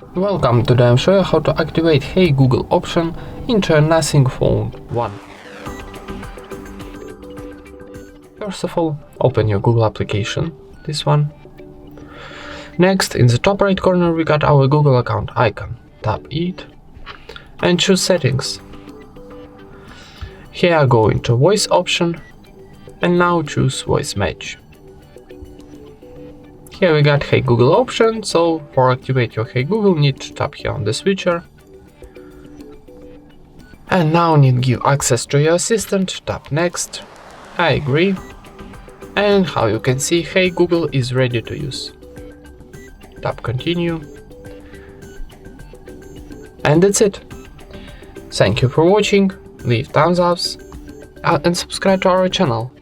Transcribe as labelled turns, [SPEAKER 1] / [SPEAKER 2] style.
[SPEAKER 1] Welcome, today I'm showing how to activate Hey Google option into a Nothing phone 1. First of all, open your Google application, this one. Next, in the top right corner we got our Google account icon. Tap it and choose settings. Here go into voice option and now choose voice match. Here we got Hey Google option, so for activate your Hey Google need to tap here on the switcher. And now need give access to your assistant, tap next, I agree. And how you can see, Hey Google is ready to use. Tap continue. And that's it. Thank you for watching, leave thumbs ups and subscribe to our channel.